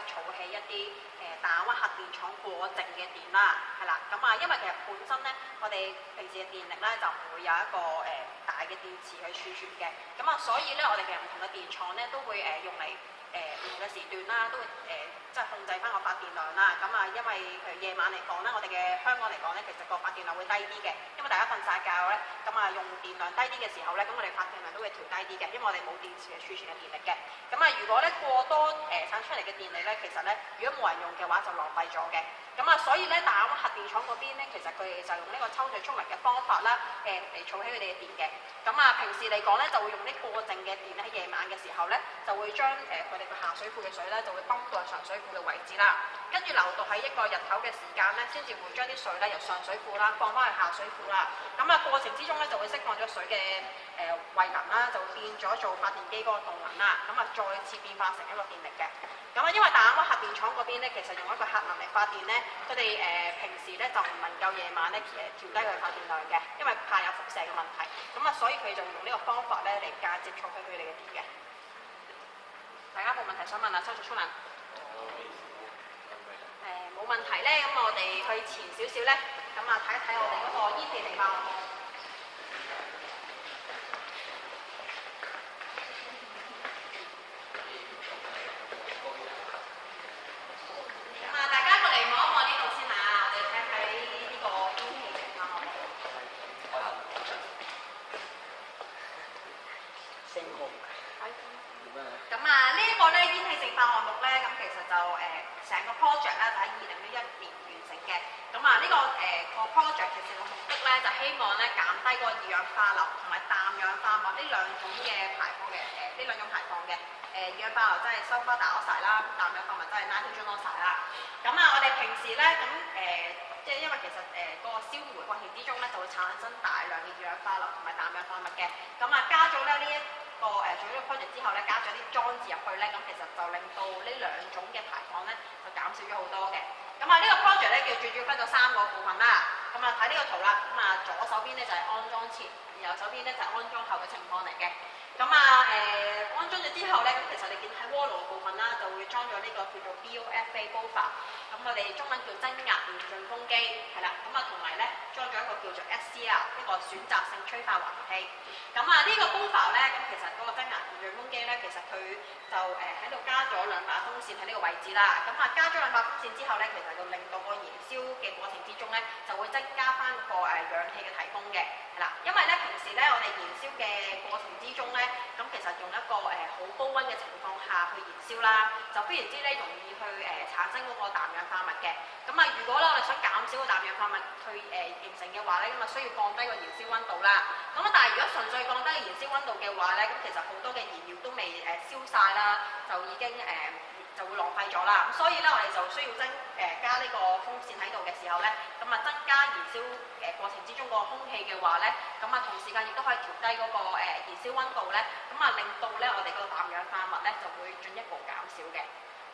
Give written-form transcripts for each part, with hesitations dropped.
儲起一啲大亞灣核電廠過剩嘅電啦，係啦。咁因為其實本身咧，我哋平時嘅電力咧就唔會有一個大嘅電池去儲存嘅，咁所以咧我哋其實唔同嘅電廠咧都會用嚟唔同嘅時段啦，都會即係控制翻個發電量啦。因為譬如夜晚嚟講咧，我哋嘅香港嚟講咧，其實個發電量會低啲嘅，因為大家瞓晒覺咧，用電量低啲嘅時候咧，咁我哋發電量都會調低啲嘅，因為我哋冇電池嘅儲存嘅電力嘅。如果咧過多產出嚟嘅電力咧，其實咧如果冇人用嘅話就浪費咗嘅。所以咧大亞灣核電廠嗰邊咧，其實佢哋就用呢個抽水蓄能嘅方法啦，嚟儲起佢哋嘅電嘅。平時嚟講咧，就會用啲過剩嘅電喺夜晚嘅時候咧，就會將佢哋個下水庫嘅水咧，就會泵到上水庫嘅位置啦，跟住流到喺一個日頭嘅時間咧，先至會將啲水咧由上水庫啦放翻去下水庫啦。過程之中咧就會釋放咗水嘅位能啦，就變咗做發電機嗰個動能啦，再次變化成一個電力嘅。因為大亞灣核電廠嗰邊咧，其實用一個核能嚟發電咧，佢哋平時咧就唔能夠夜晚咧調低佢發電量嘅，因為怕有輻射嘅問題。所以佢就用呢個方法咧嚟間接儲起佢哋嘅電嘅。大家冇問題想問啊？抽水蓄能？冇問題咧，咁我哋去前少少咧，睇一睇我哋嗰個煙氣淨化項目。大家過嚟望一望呢度先嚇，我哋睇睇呢個煙氣淨化項目。升空。呢一個咧煙氣淨化項目咧，其實就成個 project 咧就喺2011年完成嘅。個 project 其實個目的咧就希望咧減低個二氧化硫同埋氮氧化物呢兩種嘅排放嘅呢兩種排放嘅。二氧化硫即係 sulfur dioxide 啦，氮氧化物即係 nitrogen oxide 啦。我哋平時咧即係因為其實個燒煤過程之中咧就會產生大量嘅二氧化硫同埋氮氧化物嘅。加咗咧呢一個做咗個 project 之後咧，加咗啲裝置入去咧，其實就令到呢兩種嘅排放咧就減少咗好多嘅。呢個 project 咧主要分咗3個部分啦。睇呢個圖啦，左手邊咧就係安裝前，右手邊咧就係安裝後嘅情況嚟嘅。安裝咗之後咧，其實你見喺鍋爐部分啦，就會裝咗呢個叫做 BOFA buffer， 我哋中文叫增壓電進風機，係啦。同埋咧裝咗一個叫做 SCR 一個選擇性催化環器。呢個 buffer 咧，其實嗰個增壓電進風機咧，其實佢就喺度加咗2把風扇喺呢個位置啦。加咗2把風扇之後咧，其實就令到個燃燒嘅過程之中咧，就會增加翻個氧氣嘅提供嘅，係啦。因為咧平時咧我哋燃燒嘅過程之中咧，其實用一個好高溫嘅情況下去燃燒啦，就非常之咧容易去產生嗰個氮氧化物嘅。如果咧我哋想減少個氮氧化物去形成嘅話咧，需要降低個燃燒溫度啦。但係如果純粹降低燃燒溫度嘅話咧，其實好多嘅燃料都未燒晒啦，就已經就會浪費咗啦。所以咧我哋就需要加呢個風扇喺度嘅時候咧，增加燃燒過程之中個空氣嘅話咧，同時間亦都可以調低嗰個燃燒溫度咧，令到咧我哋個氮氧化物咧就會進一步減少嘅。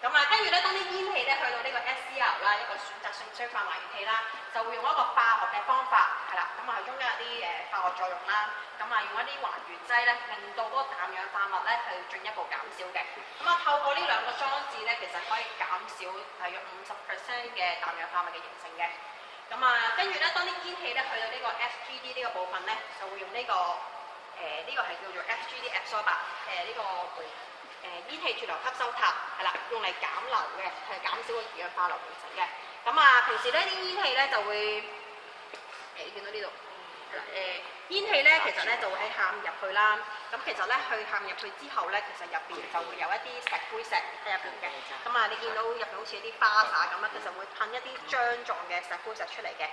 跟住咧，當啲煙氣咧去到呢個 SCR 啦，一個選擇性催化環器啦，就會用一個化學嘅方法，係啦，中間有啲化學作用啦，用一啲還原劑咧，令到嗰個氮氧化物咧係進一步減少嘅。透過呢2個裝置咧，其實可以減少大約50% 嘅氮氧化物嘅形成嘅。跟住咧，當啲煙氣咧去到呢個 FGD 呢個部分咧，就會用呢個呢個係叫做 FGD absorber 呢個煙氣脱硫吸收塔，係啦，用嚟減硫嘅，係減少個二氧化硫形成嘅。平時咧啲煙氣咧就會見到呢度煙氣咧，其實咧就會喺下面入去啦。其實咧去下面入去之後咧，其實入邊就會有一啲石灰石喺入邊嘅。你見到入邊好似一啲花灑咁啦，其實會噴一啲漿狀嘅石灰石出嚟嘅。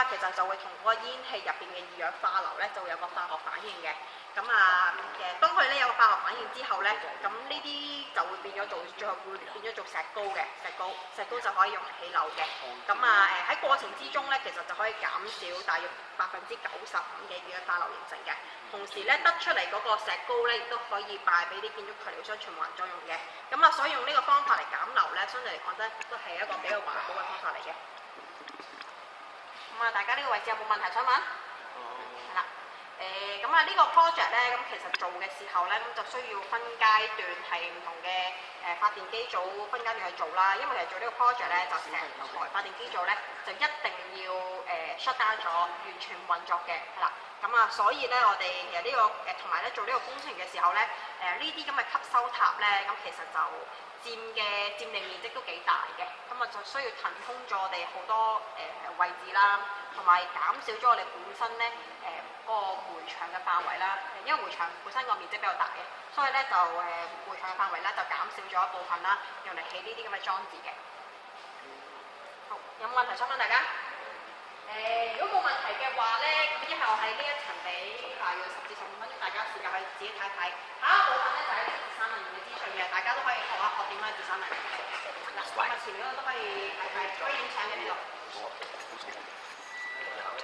其實就會同嗰個煙氣入邊嘅二氧化硫咧就會有個化學反應嘅。當佢咧有個化學反應之後咧，呢啲就會變咗做最後會變咗做石膏嘅石膏就可以用嚟起樓嘅。喺過程之中咧，其實就可以減少大約95%嘅二氧化硫形成嘅。同時咧得出嚟嗰個石膏咧，亦都可以敗俾啲建築材料相循環作用嘅。所以用呢個方法嚟減硫咧，相對嚟講咧都係一個比較環保嘅方法嚟嘅。大家呢個位置有冇問題想問？係啦。咁啊呢個 project 咧，咁其實做嘅時候咧，咁就需要分階段係唔同嘅發電機組分階段去做啦。因為其實做呢個 project 咧，就成台發電機組咧就一定要shut down 咗，完全唔運作嘅，係啦。咁啊，所以咧我哋其實呢個同埋咧做呢個工程嘅時候咧，呢啲咁嘅吸收塔咧，咁其實就佔地面積都幾大嘅，咁啊就需要騰空咗我哋好多位置啦，同埋減少咗我哋本身咧嗰個迴牆嘅範圍啦，因為迴牆本身個面積比較大嘅，所以咧就迴牆嘅範圍咧就減少咗一部分啦，用嚟起呢啲咁嘅裝置嘅。好，有冇問題想問大家？如果冇問題嘅話咧，咁以後喺呢一層俾大約10至15分鐘，大家時間去自己睇睇。下一部分咧就係呢啲3文嘅資訊嘅，大家都可以學點樣做3文嘅。嗱，咁啊前面嗰個都可以睇睇，可以影相嘅呢度。